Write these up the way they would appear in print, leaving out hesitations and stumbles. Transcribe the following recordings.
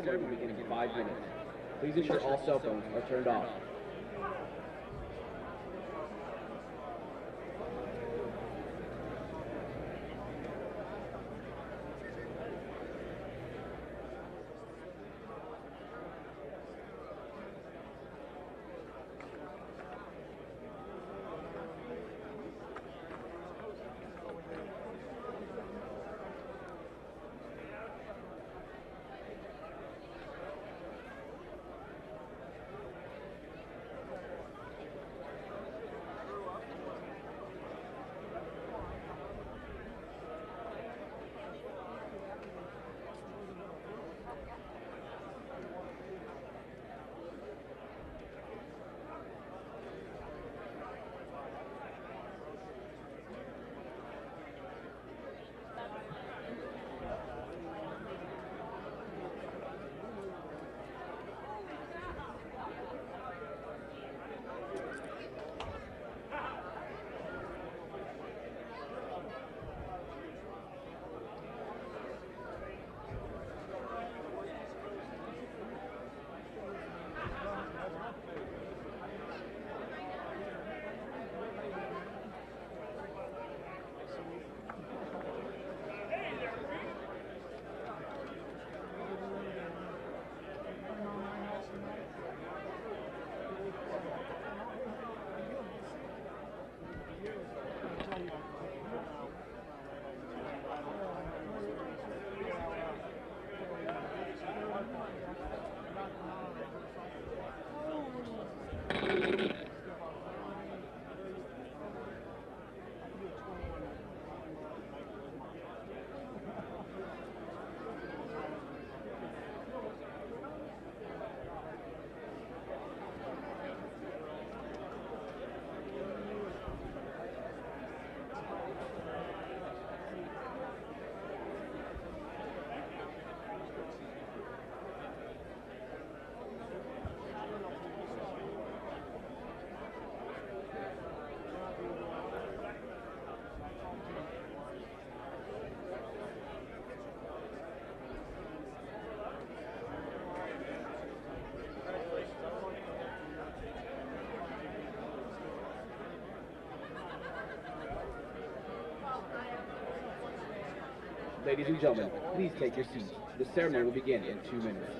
ceremony will begin in 5 minutes. Please ensure all cell phones are turned off. Ladies and gentlemen, please take your seats. The ceremony will begin in 2 minutes.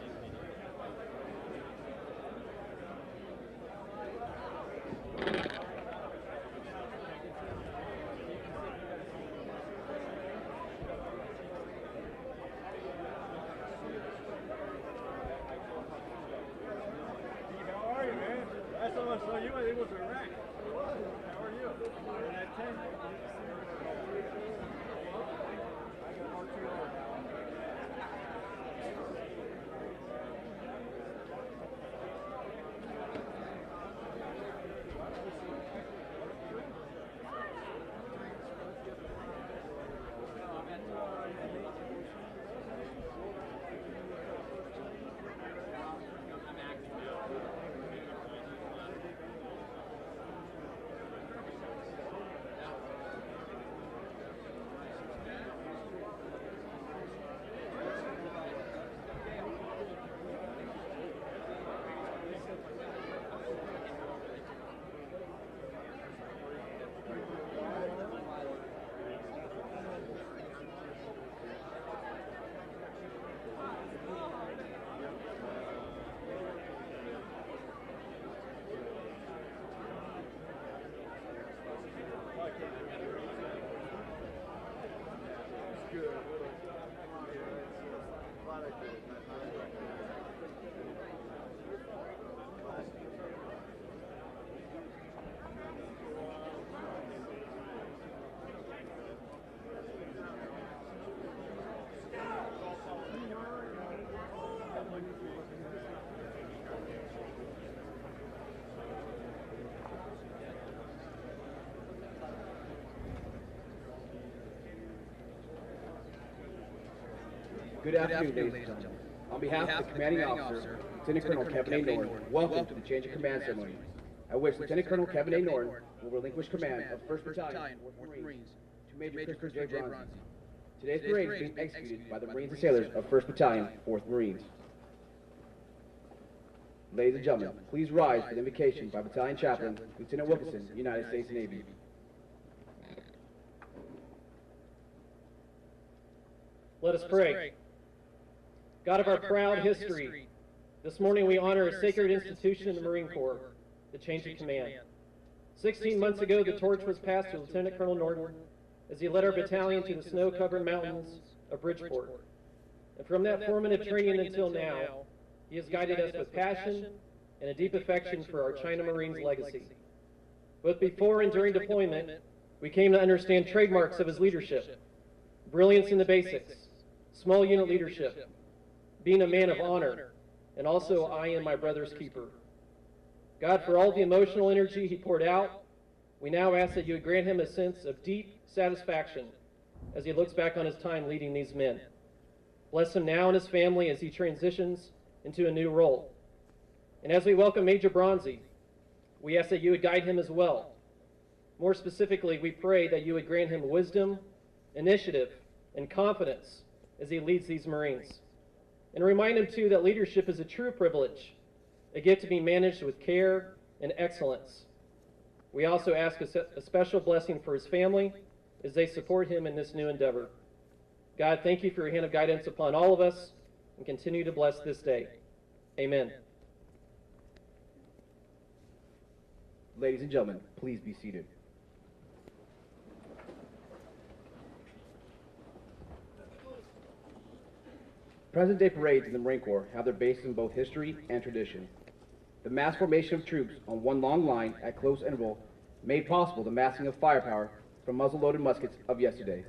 How are you, man? Last time I saw you, I think it was Iraq. How are you? In that tent? Good afternoon, ladies and gentlemen. On behalf of the commanding officer, Lieutenant Colonel Kevin A. Norton, welcome to the change of command ceremony. I wish Lieutenant Colonel Kevin A. Norton will relinquish command of 1st Battalion, 4th Marines, to Major Christopher J. Bronzy. Today's parade is being executed by the Marines and sailors of 1st Battalion, 4th Marines. Ladies and gentlemen, please rise for the invocation by Battalion Chaplain, Lieutenant Wilkinson, United States Navy. Let us pray. God of our proud history, this morning we honor a sacred institution in the Marine Corps, the change of command. 16 months ago, the torch was passed to Lieutenant Colonel Norton as he led our battalion to the snow-covered mountains of Bridgeport. And from that formative training until now, he has guided us with passion and a deep affection for our China Marines legacy. Both before and during deployment, we came to understand trademarks of his leadership: brilliance in the basics, small unit leadership, being a man of honor, and also I am my brother's keeper. God, for all the emotional energy he poured out, we now ask that you would grant him a sense of deep satisfaction as he looks back on his time leading these men. Bless him now and his family as he transitions into a new role. And as we welcome Major Bronzy, we ask that you would guide him as well. More specifically, we pray that you would grant him wisdom, initiative, and confidence as he leads these Marines. And remind him, too, that leadership is a true privilege, a gift to be managed with care and excellence. We also ask a special blessing for his family as they support him in this new endeavor. God, thank you for your hand of guidance upon all of us, and continue to bless this day. Amen. Ladies and gentlemen, please be seated. Present-day parades in the Marine Corps have their basis in both history and tradition. The mass formation of troops on one long line at close interval made possible the massing of firepower from muzzle-loaded muskets of yesterday.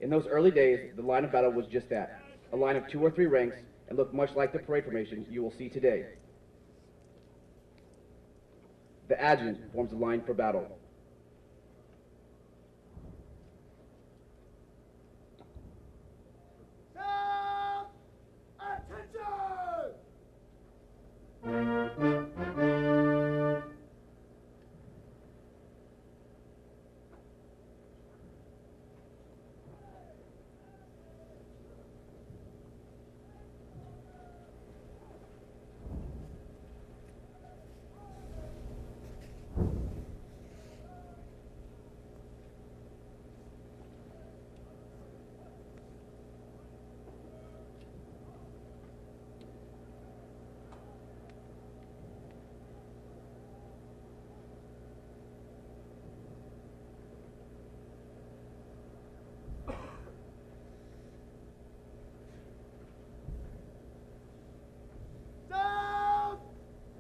In those early days, the line of battle was just that, a line of 2 or 3 ranks, and looked much like the parade formation you will see today. The adjutant forms the line for battle.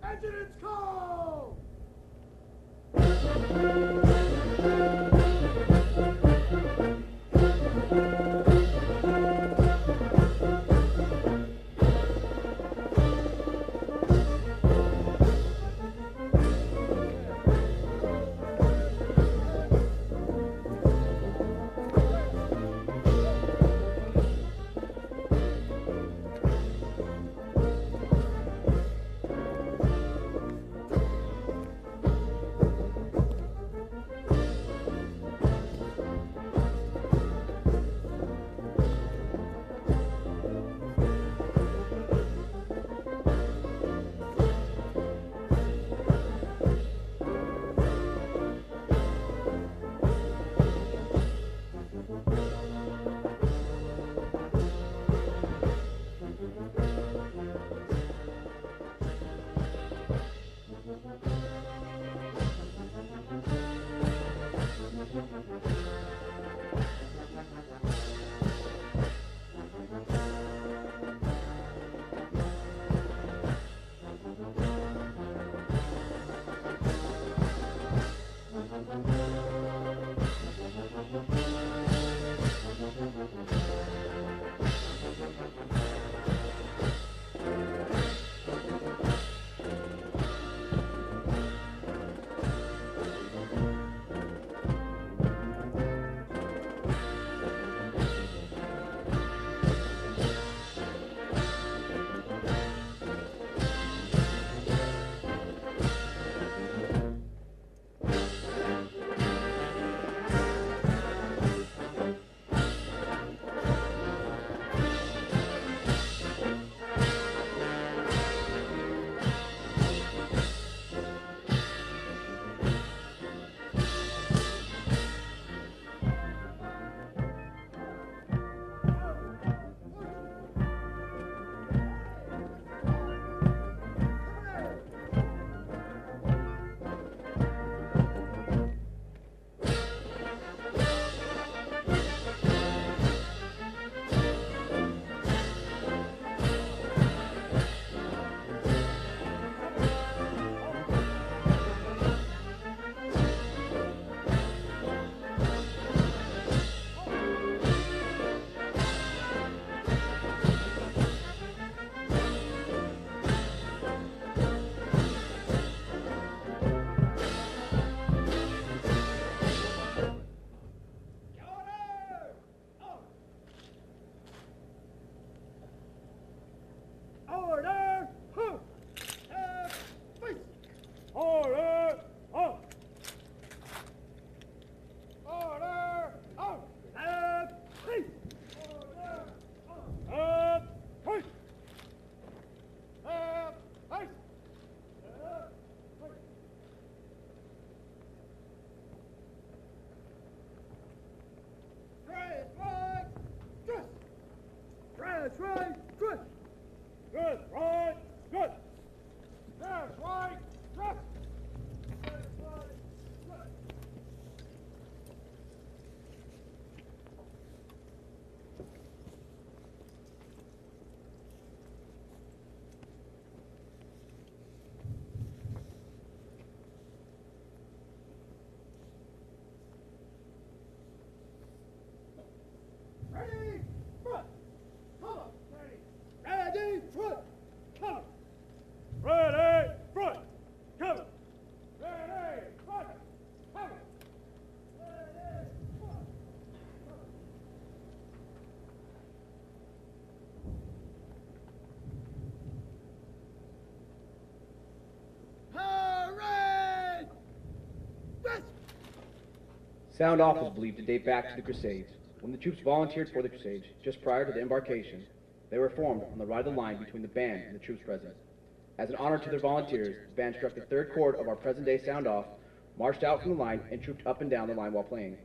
Adjutant's call! That's right, good. Good, right, good. That's right, good. That's right, good. Ready, front, come on. Ready, front, come on. Ready, front, come on. Ready, front, come on. Ready, front. Parade! Rest! Sound off is believed to date back to the Crusades, when the troops volunteered for the Crusades just prior to the embarkation. They were formed on the right of the line between the band and the troops present. As an honor to their volunteers, the band struck the third chord of our present-day sound off, marched out from the line, and trooped up and down the line while playing.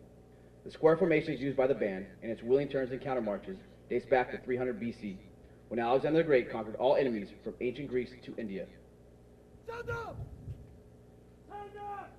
The square formations used by the band, and its wheeling turns and countermarches, dates back to 300 BC, when Alexander the Great conquered all enemies from ancient Greece to India. Stand up! Stand up!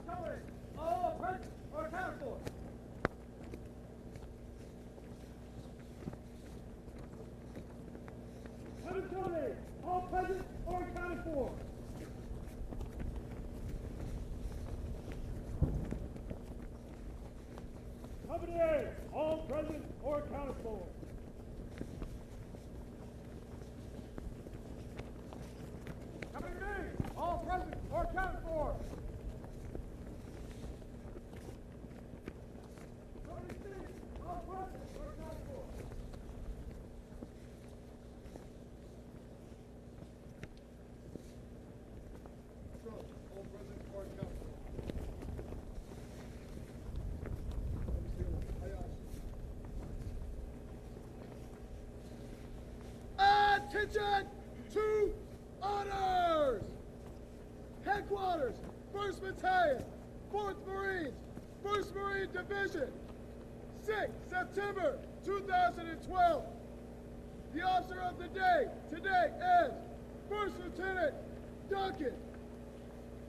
Company, all present or accounted for. Company, all present or accounted for. Company A, all present or accounted for. Company B, all present or accounted for. Company C, all present or accounted for. All present or accounted for. Attention to honors! Headquarters, 1st Battalion, 4th Marines, 1st Marine Division, 6 September 2012. The officer of the day today is 1st Lieutenant Duncan.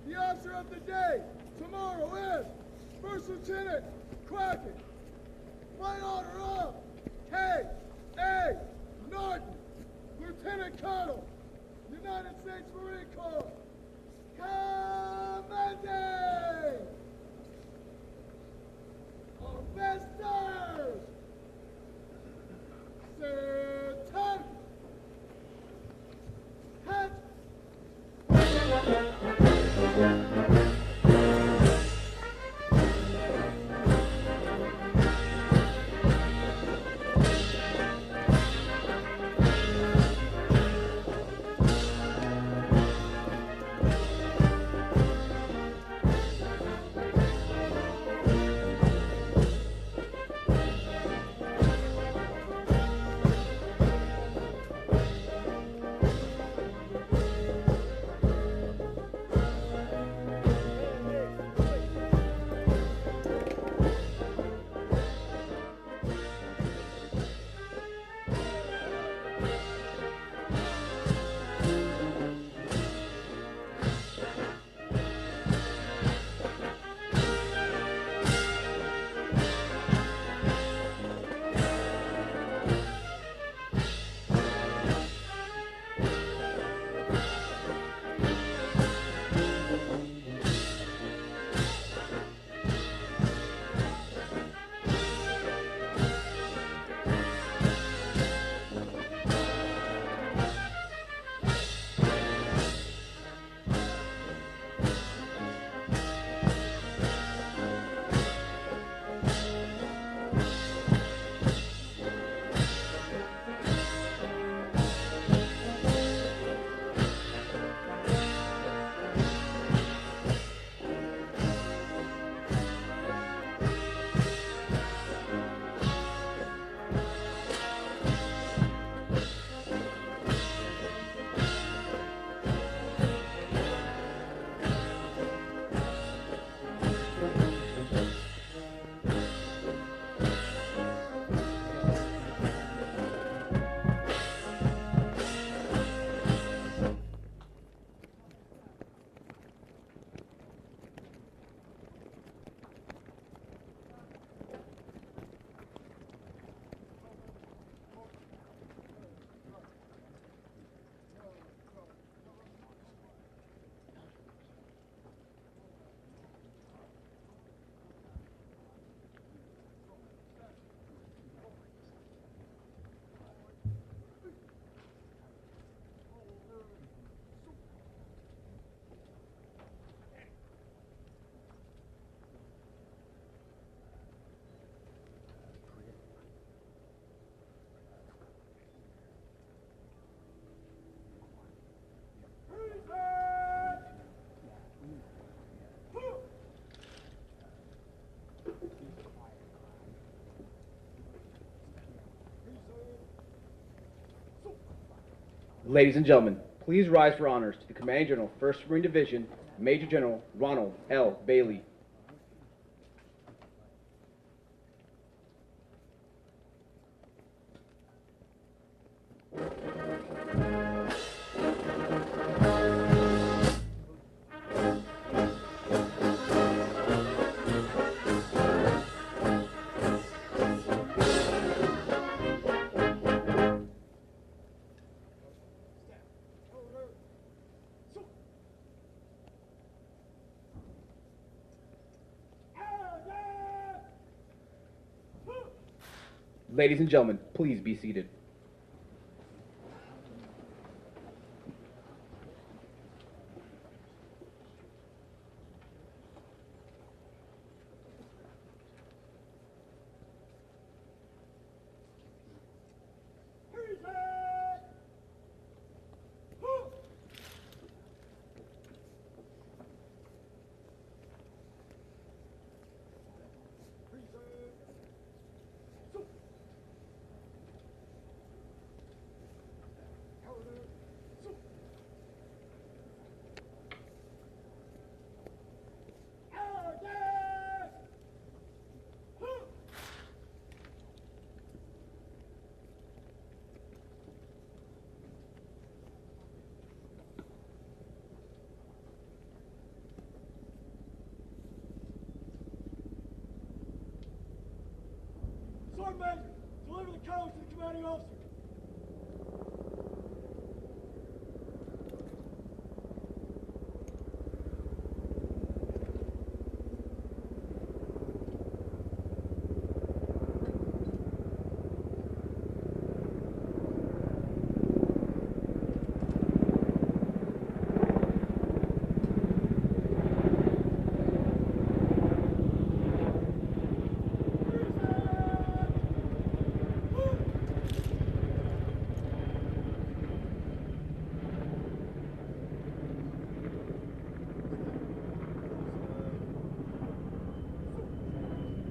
The officer of the day tomorrow is 1st Lieutenant Crockett. Flight order of K.A. Norton, Lieutenant Colonel, United States Marine Corps, commanding officers, Sir Head. Ladies and gentlemen, please rise for honors to the Commanding General, 1st Marine Division, Major General Ronald L. Bailey. Ladies and gentlemen, please be seated. Sergeant Major, deliver the colors to the commanding officer.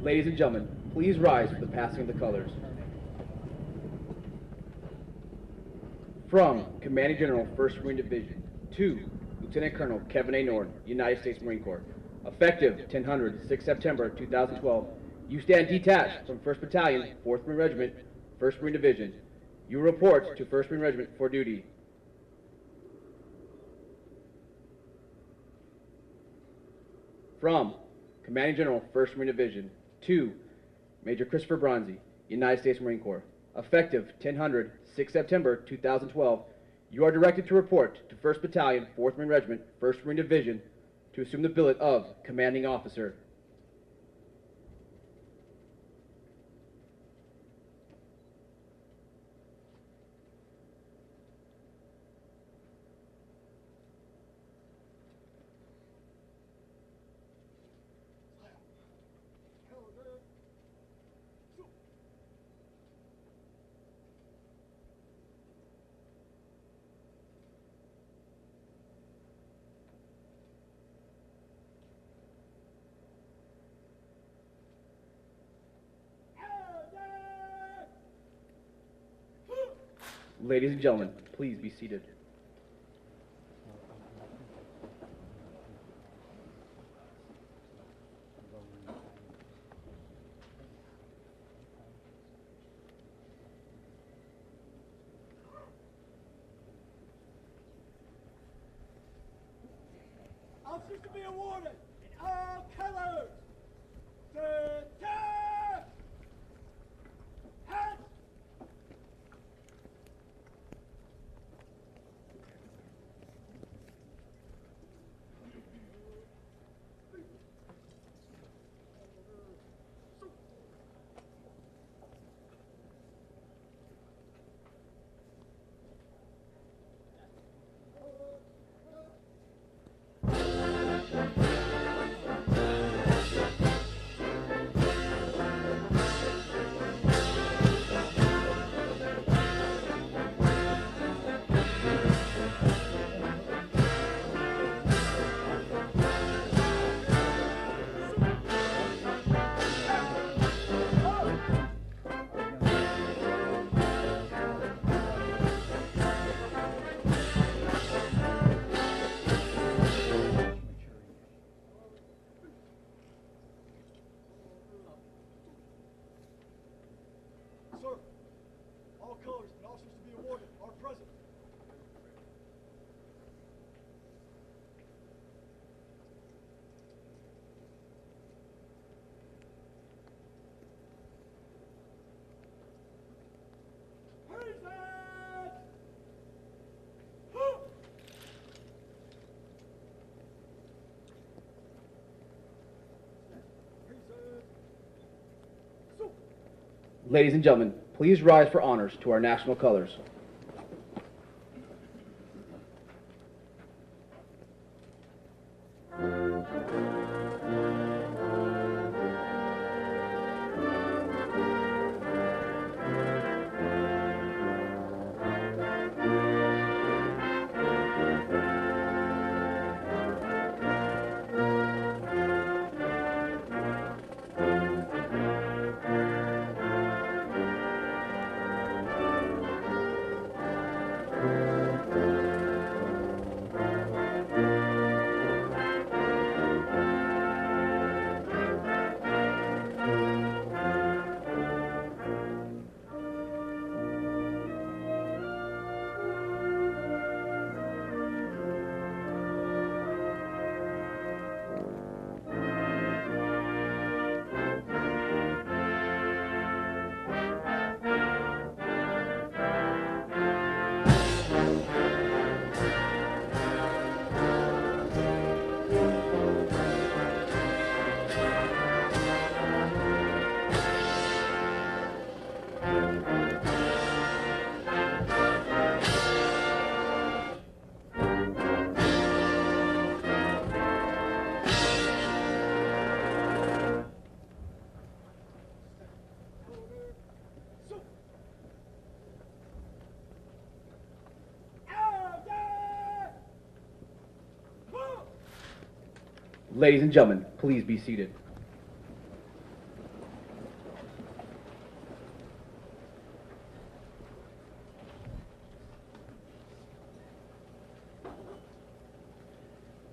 Ladies and gentlemen, please rise for the passing of the colors. From Commanding General, 1st Marine Division, to Lieutenant Colonel Kevin A. Norton, United States Marine Corps. Effective 6 September 2012, you stand detached from 1st Battalion, 4th Marine Regiment, 1st Marine Division. You report to 1st Marine Regiment for duty. From Commanding General, 1st Marine Division, to Major Christopher Bronzy, United States Marine Corps. Effective 6 September 2012, you are directed to report to 1st Battalion, 4th Marine Regiment, 1st Marine Division, to assume the billet of Commanding Officer. Ladies and gentlemen, please be seated. Officers to be awarded in all colors. Attack! Head! Sir, all colors and officers to be awarded are present. Present! Present! So. Ladies and gentlemen, please rise for honors to our national colors. Ladies and gentlemen, please be seated.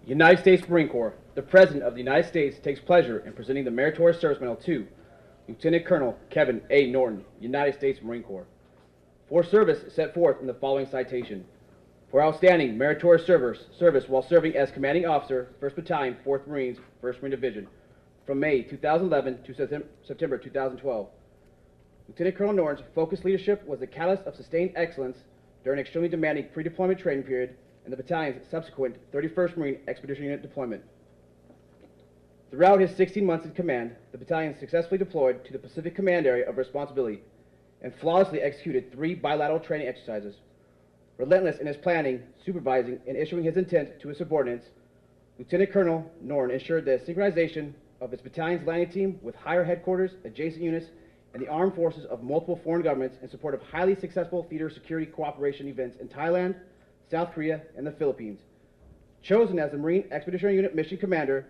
United States Marine Corps, the President of the United States takes pleasure in presenting the Meritorious Service Medal to Lieutenant Colonel Kevin A. Norton, United States Marine Corps, for service set forth in the following citation. For outstanding meritorious service while serving as Commanding Officer, 1st Battalion, 4th Marines, 1st Marine Division, from May 2011 to September 2012. Lieutenant Colonel Norton's focused leadership was the catalyst of sustained excellence during an extremely demanding pre-deployment training period and the battalion's subsequent 31st Marine Expeditionary Unit deployment. Throughout his 16 months in command, the battalion successfully deployed to the Pacific Command Area of Responsibility and flawlessly executed 3 bilateral training exercises. Relentless in his planning, supervising, and issuing his intent to his subordinates, Lieutenant Colonel Norton ensured the synchronization of its battalion's landing team with higher headquarters, adjacent units, and the armed forces of multiple foreign governments in support of highly successful theater security cooperation events in Thailand, South Korea, and the Philippines. Chosen as the Marine Expeditionary Unit Mission Commander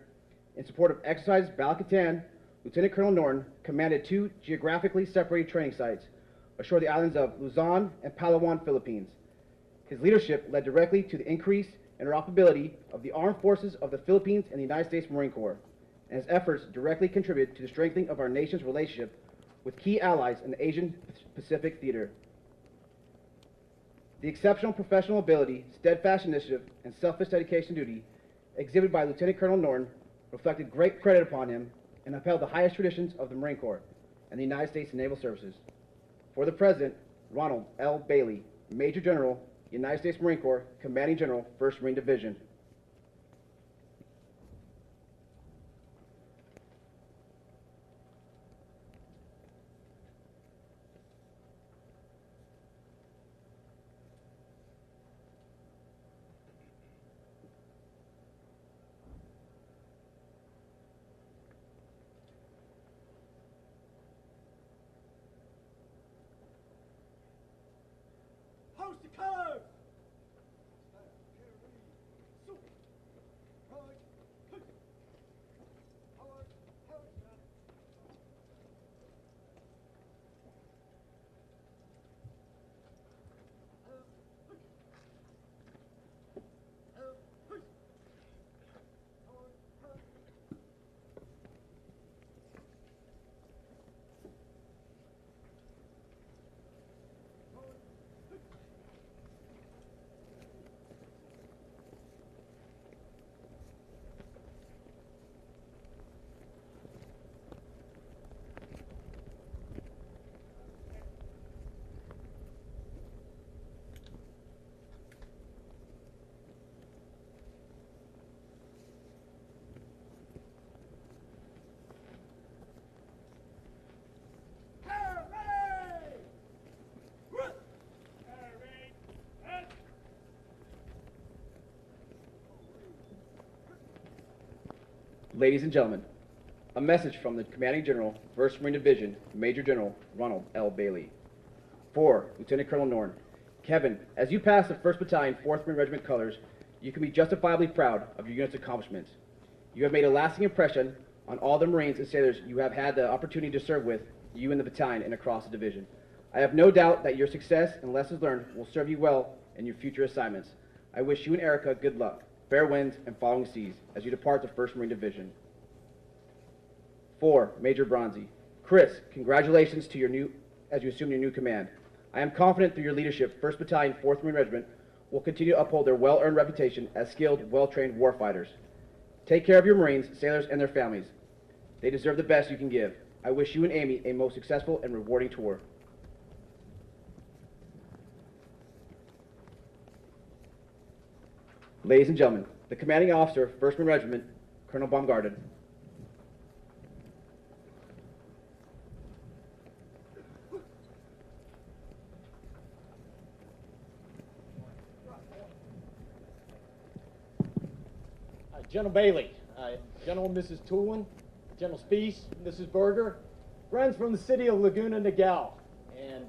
in support of Exercise Balakatan, Lieutenant Colonel Norton commanded 2 geographically separated training sites ashore the islands of Luzon and Palawan, Philippines. His leadership led directly to the increased interoperability of the armed forces of the Philippines and the United States Marine Corps, and his efforts directly contributed to the strengthening of our nation's relationship with key allies in the Asian Pacific theater. The exceptional professional ability, steadfast initiative, and selfless dedication to duty exhibited by Lieutenant Colonel Norton reflected great credit upon him and upheld the highest traditions of the Marine Corps and the United States Naval Services. For the President, Ronald L. Bailey, Major General, United States Marine Corps, Commanding General, 1st Marine Division. Host the colors! Ladies and gentlemen, a message from the Commanding General, 1st Marine Division, Major General Ronald L. Bailey. For Lieutenant Colonel Norton, Kevin, as you pass the 1st Battalion, 4th Marine Regiment colors, you can be justifiably proud of your unit's accomplishments. You have made a lasting impression on all the Marines and sailors you have had the opportunity to serve with, you and the battalion and across the division. I have no doubt that your success and lessons learned will serve you well in your future assignments. I wish you and Erica good luck, fair winds, and following seas as you depart the 1st Marine Division. For Major Bronzy, Chris, congratulations to as you assume your new command. I am confident through your leadership, 1st Battalion, 4th Marine Regiment will continue to uphold their well-earned reputation as skilled, well-trained warfighters. Take care of your Marines, sailors, and their families. They deserve the best you can give. I wish you and Amy a most successful and rewarding tour. Ladies and gentlemen, the Commanding Officer, 1st Marine Regiment, Colonel Baumgarten. General Bailey, General and Mrs. Toolin, General Speece, Mrs. Berger, friends from the city of Laguna Niguel, and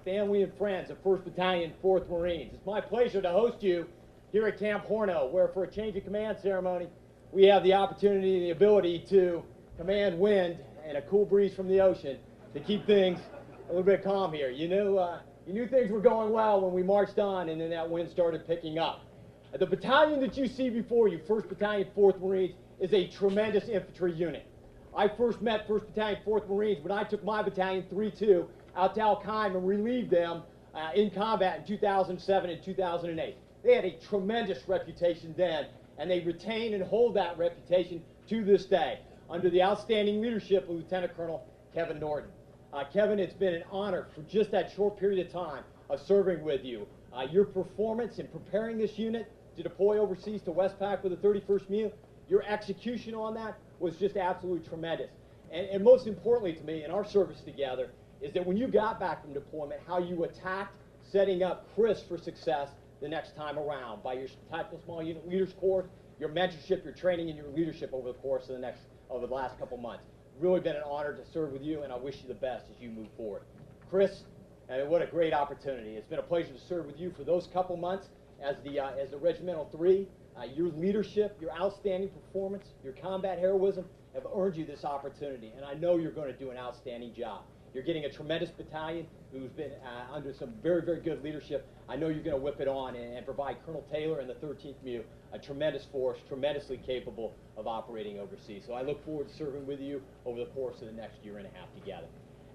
family and friends of 1st Battalion, 4th Marines. It's my pleasure to host you here at Camp Horno, where for a change of command ceremony, we have the opportunity and the ability to command wind and a cool breeze from the ocean to keep things a little bit calm here. You knew things were going well when we marched on and then that wind started picking up. The battalion that you see before you, 1st Battalion, 4th Marines, is a tremendous infantry unit. I first met 1st Battalion, 4th Marines when I took my battalion, 3-2, out to Al Qaim and relieved them in combat in 2007 and 2008. They had a tremendous reputation then, and they retain and hold that reputation to this day under the outstanding leadership of Lieutenant Colonel Kevin Norton. Kevin, it's been an honor for just that short period of time of serving with you. Your performance in preparing this unit to deploy overseas to Westpac with the 31st MEU, your execution on that was just absolutely tremendous. And most importantly to me, in our service together, is that when you got back from deployment, how you attacked setting up Chris for success the next time around by your Tactical Small Unit Leaders Course, your mentorship, your training, and your leadership over the course of the last couple months. Really been an honor to serve with you, and I wish you the best as you move forward. Chris, what a great opportunity. It's been a pleasure to serve with you for those couple months as the Regimental 3. Your leadership, your outstanding performance, your combat heroism have earned you this opportunity, and I know you're going to do an outstanding job. You're getting a tremendous battalion who's been under some very, very good leadership. I know you're going to whip it on and provide Colonel Taylor and the 13th MEU a tremendous force, tremendously capable of operating overseas. So I look forward to serving with you over the course of the next year and a half together.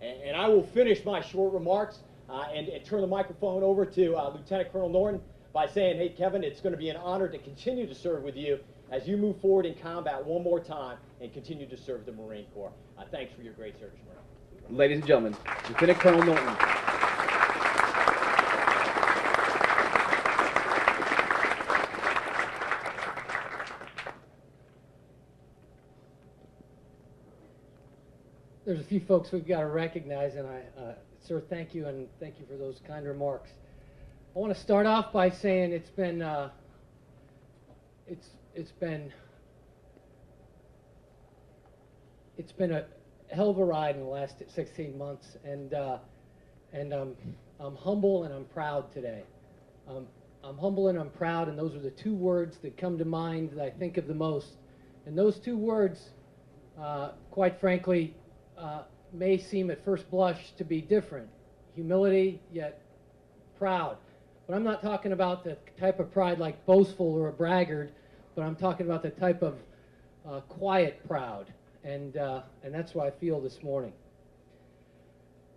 And I will finish my short remarks and turn the microphone over to Lieutenant Colonel Norton by saying, hey, Kevin, it's going to be an honor to continue to serve with you as you move forward in combat one more time and continue to serve the Marine Corps. Thanks for your great service, Marine. Ladies and gentlemen, Lieutenant Colonel Norton. There's a few folks we've got to recognize, and sir, thank you, and thank you for those kind remarks. I want to start off by saying it's been a hell of a ride in the last 16 months, and I'm humble and I'm proud today. I'm humble and I'm proud, and those are the two words that come to mind that I think of the most. And those two words, quite frankly, may seem at first blush to be different. Humility, yet proud. But I'm not talking about the type of pride like boastful or a braggart, but I'm talking about the type of quiet proud. And that's what I feel this morning.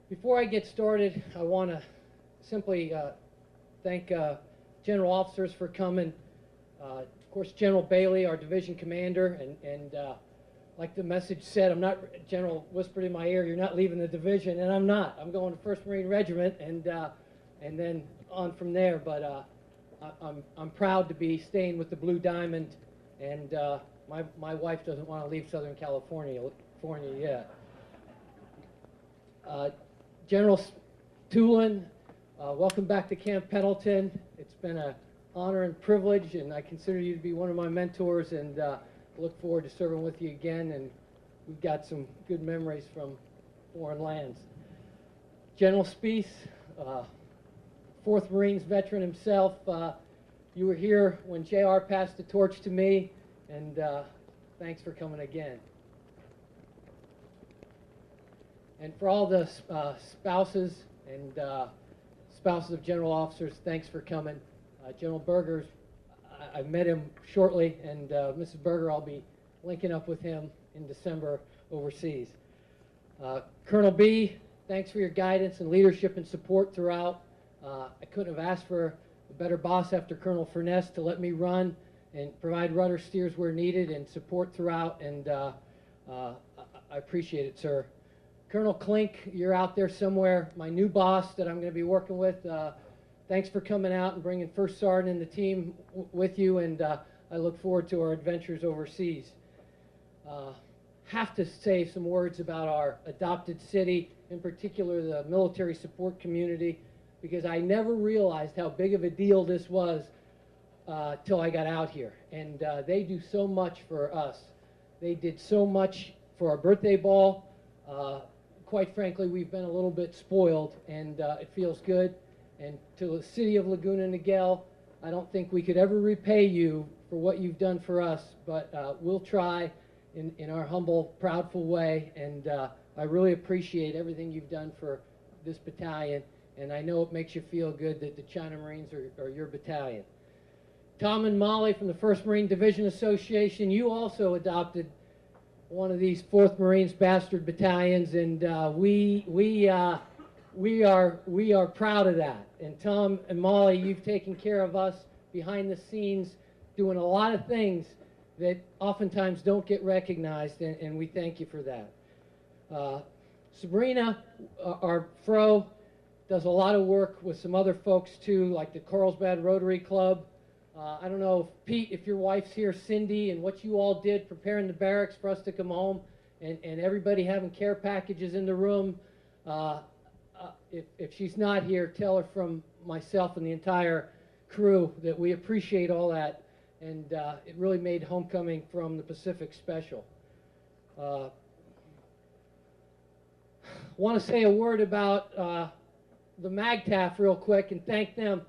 Before I get started, I want to simply thank general officers for coming. Of course, General Bailey, our division commander, and like the message said, General whispered in my ear, you're not leaving the division, and I'm not. I'm going to 1st Marine Regiment, and then on from there. But I'm proud to be staying with the Blue Diamond, and my wife doesn't want to leave Southern California yet. General Toolin, welcome back to Camp Pendleton. It's been an honor and privilege, and I consider you to be one of my mentors, and look forward to serving with you again, and we've got some good memories from foreign lands. General Spees, 4th Marines veteran himself, you were here when JR passed the torch to me, and thanks for coming again. And for all the spouses and spouses of general officers, thanks for coming. General Berger's, I've met him shortly, and Mrs. Berger, I'll be linking up with him in December overseas. Colonel B, thanks for your guidance and leadership and support throughout. I couldn't have asked for a better boss after Colonel Furness to let me run and provide rudder steers where needed and support throughout, and I appreciate it, sir. Colonel Klink, you're out there somewhere, my new boss that I'm going to be working with. Thanks for coming out and bringing First Sergeant and the team with you, and I look forward to our adventures overseas. Have to say some words about our adopted city, in particular the military support community, because I never realized how big of a deal this was till I got out here. And they do so much for us. They did so much for our birthday ball. Quite frankly, we've been a little bit spoiled, and it feels good. And to the city of Laguna Niguel, I don't think we could ever repay you for what you've done for us, but we'll try in our humble, proudful way, and I really appreciate everything you've done for this battalion, and I know it makes you feel good that the China Marines are your battalion. Tom and Molly from the 1st Marine Division Association, you also adopted one of these 4th Marines bastard battalions, and we are proud of that. And Tom and Molly, you've taken care of us behind the scenes, doing a lot of things that oftentimes don't get recognized, and we thank you for that. Sabrina, our Fro, does a lot of work with some other folks too, like the Carlsbad Rotary Club. I don't know, Pete, if your wife's here, Cindy, and what you all did preparing the barracks for us to come home, and everybody having care packages in the room. If she's not here, tell her from myself and the entire crew that we appreciate all that, and it really made homecoming from the Pacific special. Want to say a word about the MAGTAF real quick and thank them.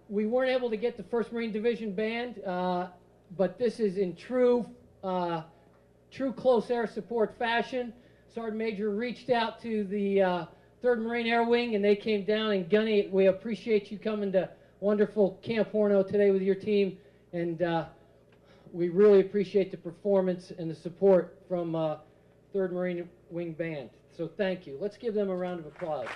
We weren't able to get the 1st Marine Division band, but this is in true close air support fashion. Sergeant Major reached out to the 3rd Marine Air Wing, and they came down. And Gunny, we appreciate you coming to wonderful Camp Horno today with your team, and we really appreciate the performance and the support from 3rd Marine Wing Band. So thank you. Let's give them a round of applause.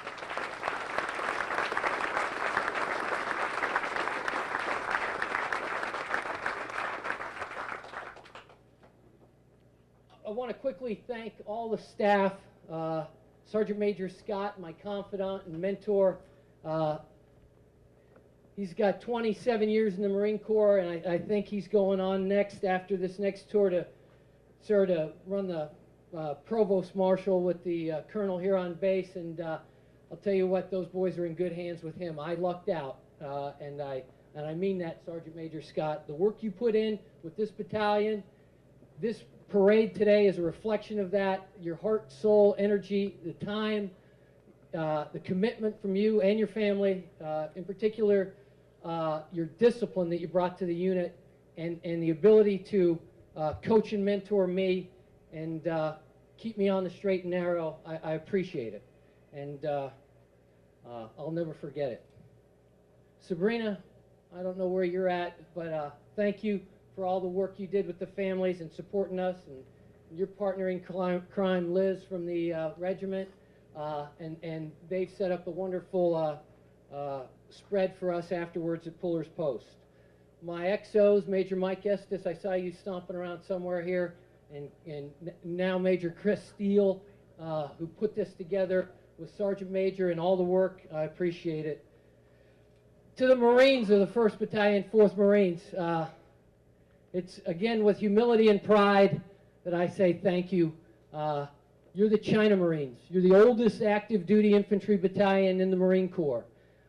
I want to quickly thank all the staff, Sergeant Major Scott, my confidant and mentor. He's got 27 years in the Marine Corps, and I think he's going on next, after this next tour, to run the Provost Marshal with the Colonel here on base, and I'll tell you what, those boys are in good hands with him. I lucked out, and I mean that, Sergeant Major Scott. The work you put in with this battalion, this parade today is a reflection of that. Your heart, soul, energy, the time, the commitment from you and your family, in particular, your discipline that you brought to the unit, and the ability to coach and mentor me and keep me on the straight and narrow. I appreciate it, and I'll never forget it. Sabrina, I don't know where you're at, but thank you for all the work you did with the families and supporting us, and your partner in crime, Liz, from the regiment, and they've set up a wonderful spread for us afterwards at Puller's Post. My XOs, Major Mike Estes, I saw you stomping around somewhere here, and now Major Chris Steele, who put this together with Sergeant Major and all the work. I appreciate it. To the Marines of the 1st Battalion, 4th Marines, it's, again, with humility and pride that I say thank you. You're the China Marines. You're the oldest active duty infantry battalion in the Marine Corps.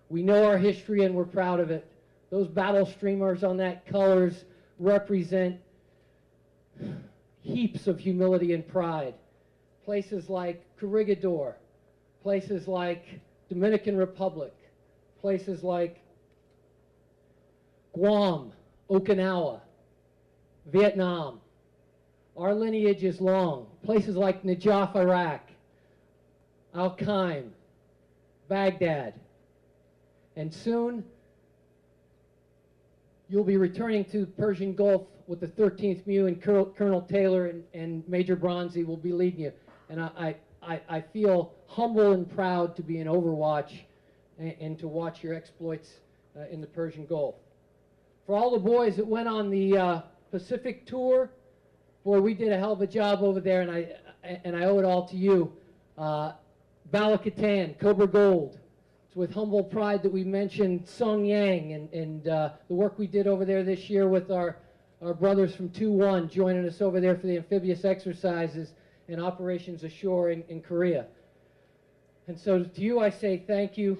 We know our history and we're proud of it. Those battle streamers on that colors represent heaps of humility and pride. Places like Corregidor, places like Dominican Republic, places like Guam, Okinawa, Vietnam. Our lineage is long. Places like Najaf, Iraq, Al-Qaim, Baghdad. And soon, you'll be returning to the Persian Gulf with the 13th MEU, and Colonel Taylor and Major Bronzy will be leading you. And I feel humble and proud to be in Overwatch and to watch your exploits in the Persian Gulf. For all the boys that went on the Pacific tour, boy, we did a hell of a job over there, and I owe it all to you. Balakatan, Cobra Gold. It's with humble pride that we mentioned Song Yang and the work we did over there this year with our brothers from 2-1 joining us over there for the amphibious exercises and operations ashore in Korea. And so to you I say thank you.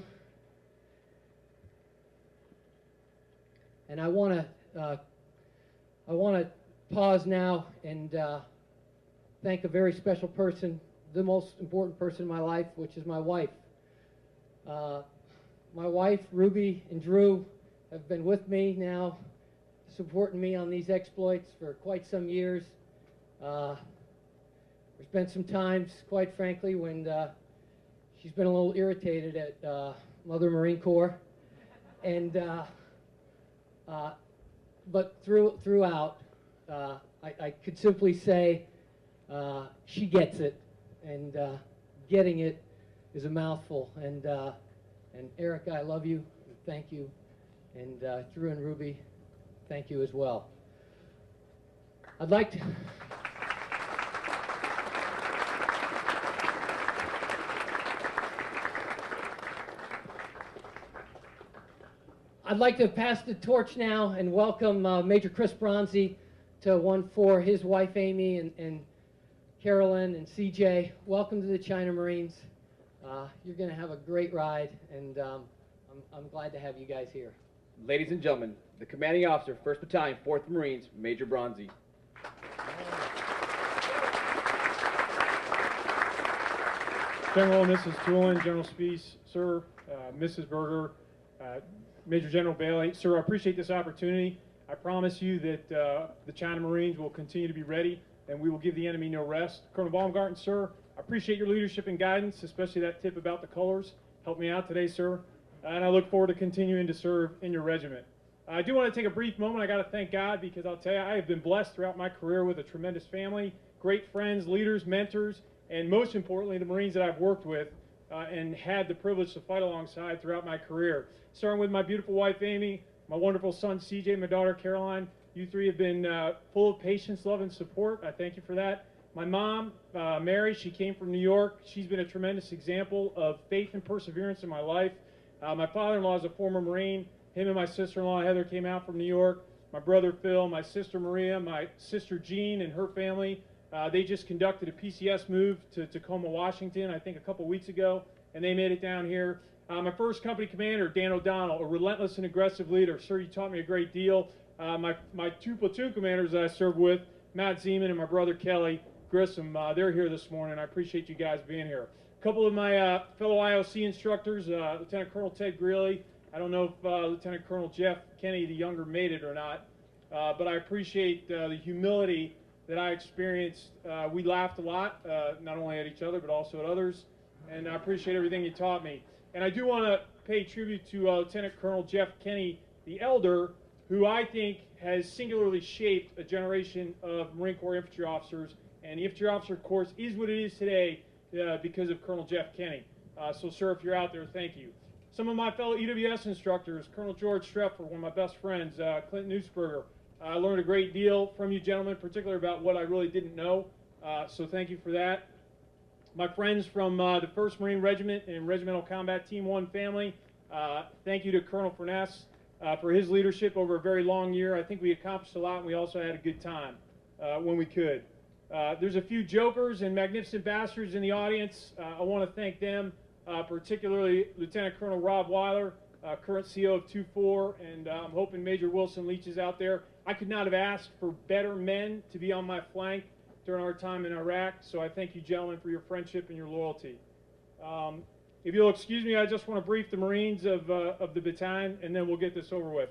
And I want to pause now and thank a very special person, the most important person in my life, which is my wife. My wife, Ruby, and Drew have been with me now, supporting me on these exploits for quite some years. There's been some times, quite frankly, when she's been a little irritated at Mother Marine Corps, and but throughout, I could simply say she gets it, and getting it is a mouthful. And Erica, I love you, and thank you, and Drew and Ruby, thank you as well. I'd like to. I'd like to pass the torch now and welcome Major Chris Bronzy to 1-4, his wife Amy and Carolyn and CJ. Welcome to the China Marines. You're going to have a great ride, and I'm glad to have you guys here. Ladies and gentlemen, the commanding officer, 1st Battalion, 4th Marines, Major Bronzy. General and Mrs. Toolin, General Spees, sir, Mrs. Berger, Major General Bailey, sir, I appreciate this opportunity. I promise you that the China Marines will continue to be ready, and we will give the enemy no rest. Colonel Baumgarten, sir, I appreciate your leadership and guidance, especially that tip about the colors. Helped me out today, sir, and I look forward to continuing to serve in your regiment. I do want to take a brief moment. I got to thank God, because I'll tell you, I have been blessed throughout my career with a tremendous family, great friends, leaders, mentors, and most importantly, the Marines that I've worked with and had the privilege to fight alongside throughout my career. Starting with my beautiful wife, Amy, my wonderful son, CJ, my daughter, Caroline. You three have been full of patience, love, and support. I thank you for that. My mom, Mary, she came from New York. She's been a tremendous example of faith and perseverance in my life. My father-in-law is a former Marine. Him and my sister-in-law, Heather, came out from New York. My brother, Phil, my sister, Maria, my sister, Jean, and her family. They just conducted a PCS move to Tacoma, Washington, I think a couple weeks ago, and they made it down here. My first company commander, Dan O'Donnell, a relentless and aggressive leader. Sir, you taught me a great deal. My 2 platoon commanders that I served with, Matt Zeman and my brother Kelly Grissom, they're here this morning. I appreciate you guys being here. A couple of my fellow IOC instructors, Lieutenant Colonel Ted Greeley. I don't know if Lieutenant Colonel Jeff Kenny, the younger, made it or not, but I appreciate the humility that I experienced. We laughed a lot, not only at each other, but also at others, and I appreciate everything you taught me. And I do want to pay tribute to Lieutenant Colonel Jeff Kenny, the elder, who I think has singularly shaped a generation of Marine Corps infantry officers, and the infantry officer course is what it is today because of Colonel Jeff Kenny. So, sir, if you're out there, thank you. Some of my fellow EWS instructors, Colonel George Streffler, one of my best friends, Clint Neusberger. I learned a great deal from you gentlemen, particularly about what I really didn't know, so thank you for that. My friends from the 1st Marine Regiment and Regimental Combat Team 1 family, thank you to Colonel Furness for his leadership over a very long year. I think we accomplished a lot, and we also had a good time when we could. There's a few jokers and magnificent bastards in the audience. I want to thank them, particularly Lieutenant Colonel Rob Weiler, current CO of 2-4, and I'm hoping Major Wilson Leach is out there. I could not have asked for better men to be on my flank during our time in Iraq, so I thank you gentlemen for your friendship and your loyalty. If you'll excuse me, I just want to brief the Marines of the battalion, and then we'll get this over with.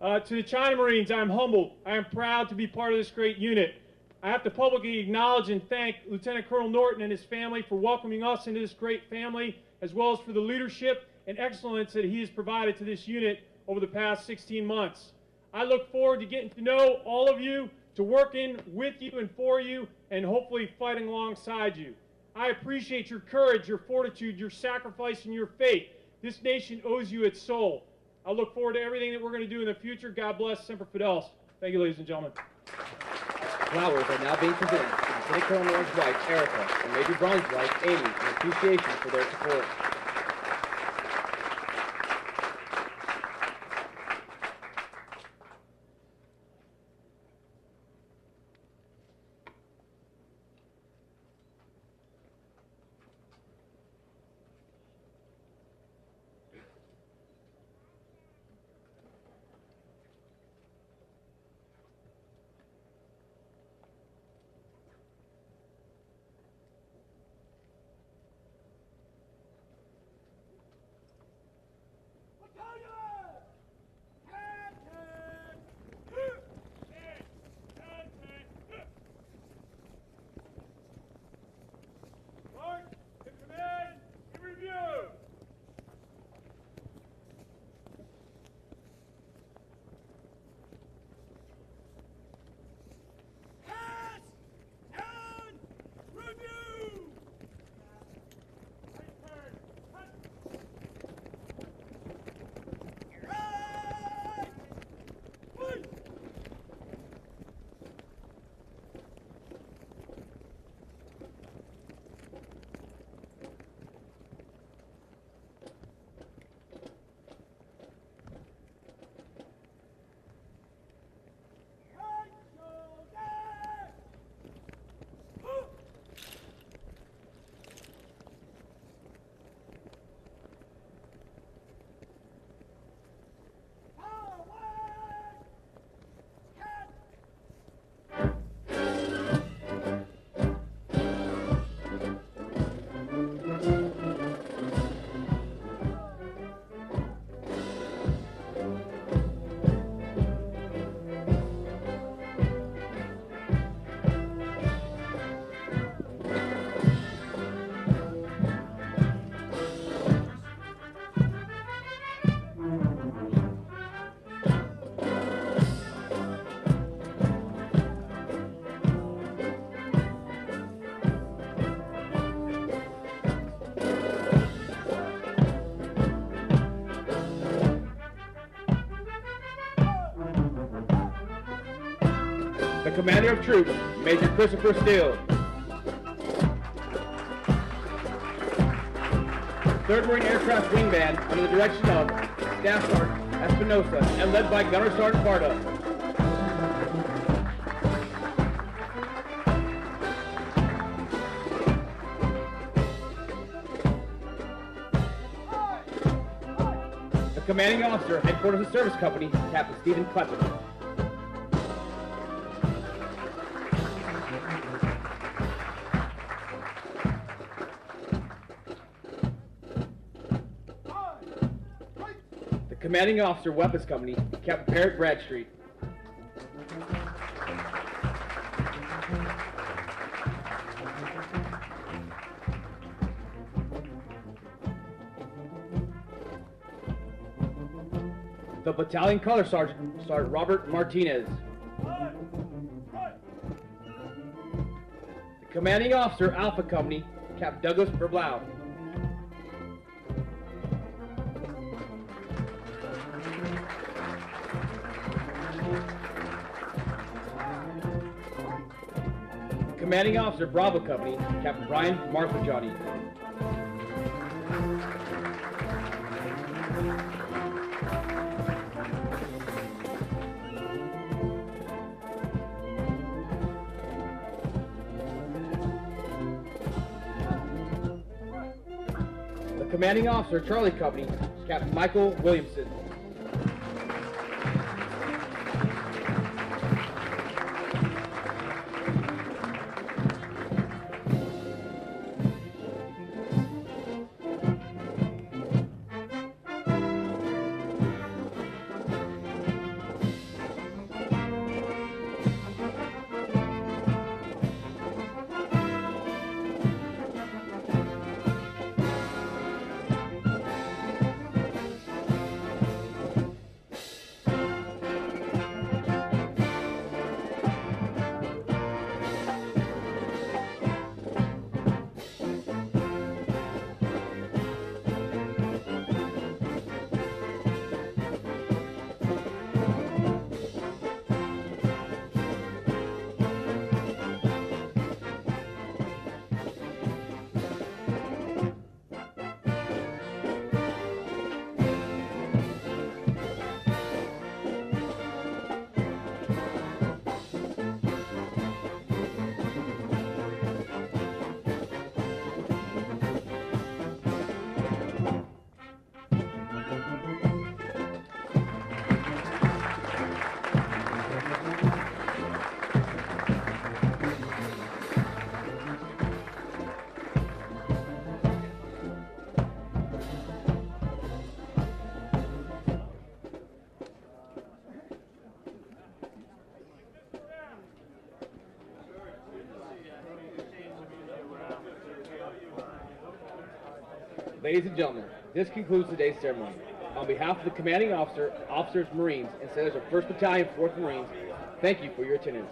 To the China Marines, I am humbled. I am proud to be part of this great unit. I have to publicly acknowledge and thank Lieutenant Colonel Norton and his family for welcoming us into this great family, as well as for the leadership and excellence that he has provided to this unit over the past 16 months. I look forward to getting to know all of you, to working with you and for you, and hopefully fighting alongside you. I appreciate your courage, your fortitude, your sacrifice, and your faith. This nation owes you its soul. I look forward to everything that we're going to do in the future. God bless. Semper Fidelis. Thank you, ladies and gentlemen. Flowers are now being presented to Lieutenant Colonel Norton's wife, Erica, and Major Braun's wife, Amy, in appreciation for their support. The Commander of Troops, Major Christopher Steele. 3rd Marine Aircraft Wing Band under the direction of Staff Sergeant Espinosa and led by Gunner Sergeant Barta. The Commanding Officer, Headquarters of Service Company, Captain Stephen Kleppen. Commanding Officer, Weapons Company, Captain Parrott Bradstreet. The Battalion Color Sergeant, Sergeant Robert Martinez. The Commanding Officer, Alpha Company, Captain Douglas Verblau. Commanding Officer, Bravo Company, Captain Brian Marfagiani. The Commanding Officer, Charlie Company, Captain Michael Williamson. Ladies and gentlemen, this concludes today's ceremony. On behalf of the commanding officer, officers, Marines, and sailors of 1st Battalion, 4th Marines, thank you for your attendance.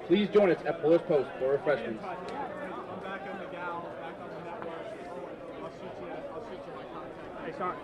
Please join us at Polaris Post for refreshments. I'm back on the gal, back on the network. I'll shoot you my contact. Hey, sorry.